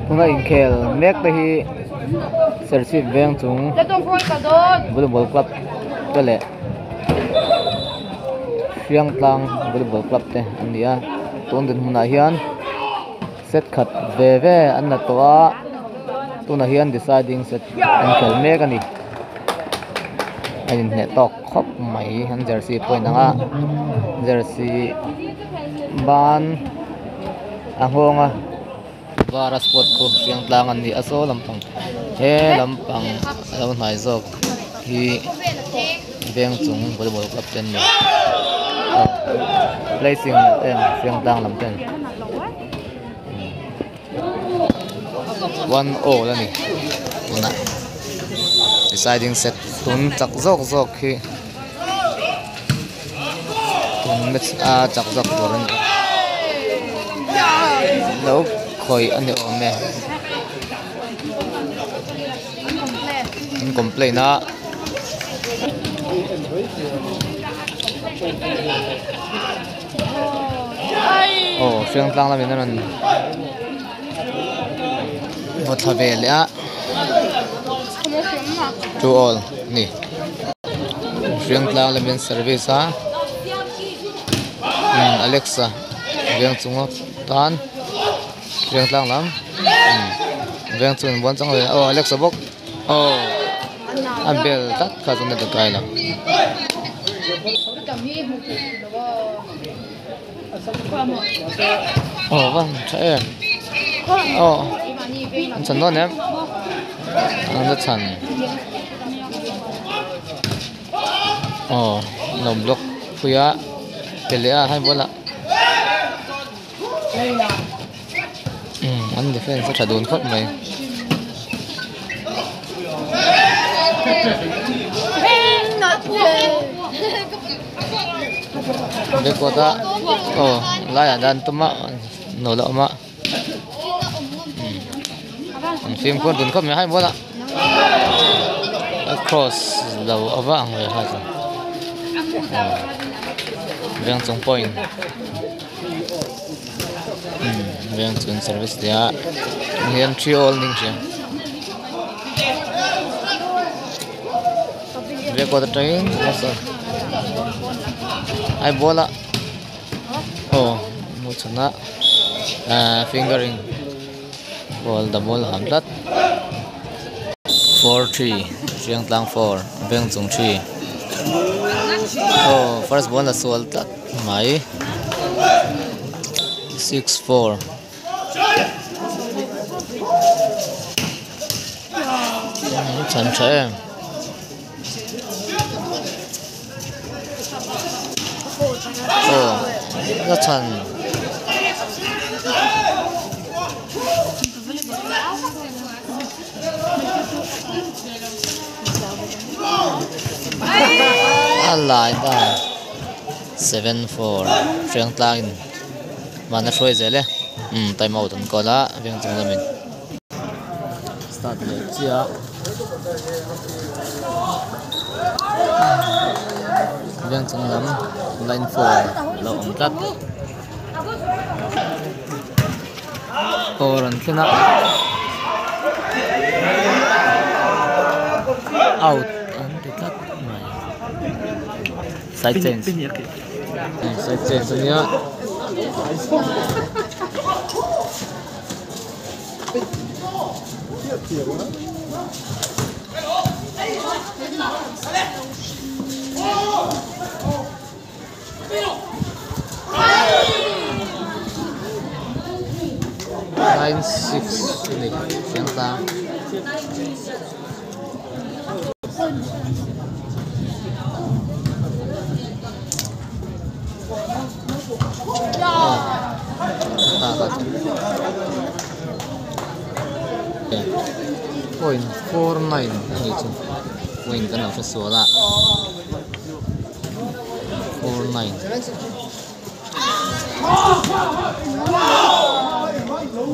Tunga in khel mek te hi sersi veng chung volleyball club tele Siang Tlang volleyball club te ania ton den huna hian set khat ve an na towa tuna hian deciding set an khel mek ani ain ne tok khop mai han jersey point anga jersey ban ahonga Vara sport ko Siang Tlang ani aso lampang he lampang lo hnai zok hi veng chung volleyball club ten ni placing Siang Tlang lam ten 1-0 lani tuna deciding set tun chak zok hi tun match chak zok doran lo khoi ani ome incomplete na Siang Tlang la minan Mothavelia 2-2 ni Siang Tlang la min service ha Alexa veng chungo tan Siang Tlang lam veng chun bon chang le Alexa bok Abel tak ka zon da kai la vâng chạy anh chắn đó em anh rất chắn nồng block khuya pelea hai bola anh defense rất là đồn khóc mày để cô ta lại ở đan tôm nổ lợm ạ phim con đồn khóc mày hai bola cross đầu ở vang rồi hai rồi veng chung point veng chung service dia hian 3-3 ning che ve ko ta train so ai bola mu chana fingering ball the ball hamlat 4-3 Siang Tlang 4 veng chung 3 first ball la sol tat mai 6-4 chan che rất chăn lại ta 7-4 Siang Tlang mà nó soi dễ lên tay màu tuần có lá viên trong mình start để chia viên trong lắm line 4 lậu ống tắt lần khi nào out anh thì tắt mày side change nhá Line 6 ini Siang Tlang point 49 ini tu point kan aku suara 49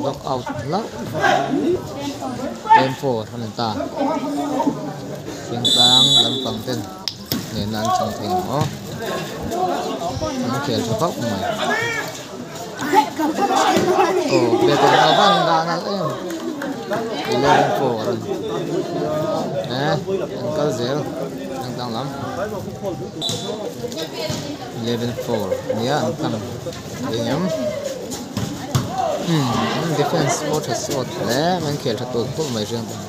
knock out lah 10-4 hanenta Siang Tlang lampang ten nenan chang thing anh khel chok mai betul abang dan em 11-4 Uncle Zel ang tanglam 11-4 niya ang tam inyam defense fortress sort le man khel thatul tu mai riang tam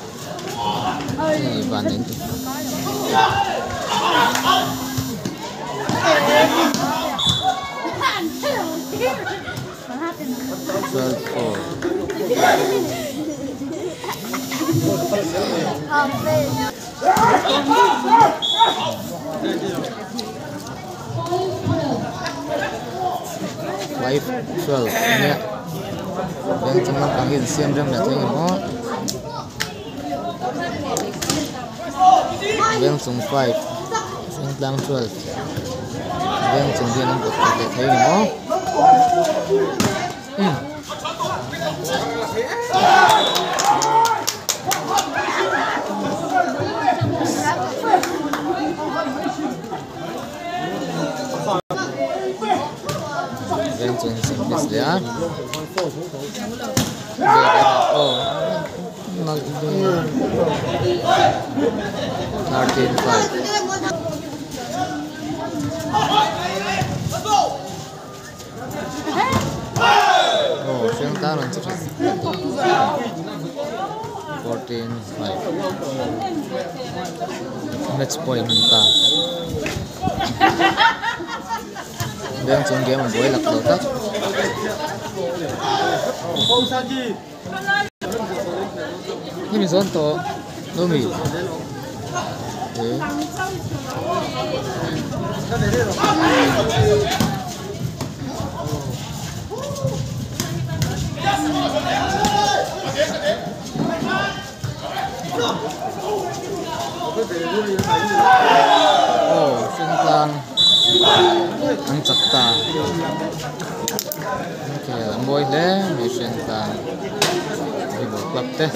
ni ban ning 5-12 niya yang tengah panggil siam jam na tengok mo yang sung 5 sing lang 12 yang sung dia nampak kita tengok mo yang sung sing dia oh 13-5 oh siang taran terus 14-5 match point mentah yang sung game boy lak lo tak ini zonto nomi oh singklang ang sakta okay amboy le mission ta ibo klap te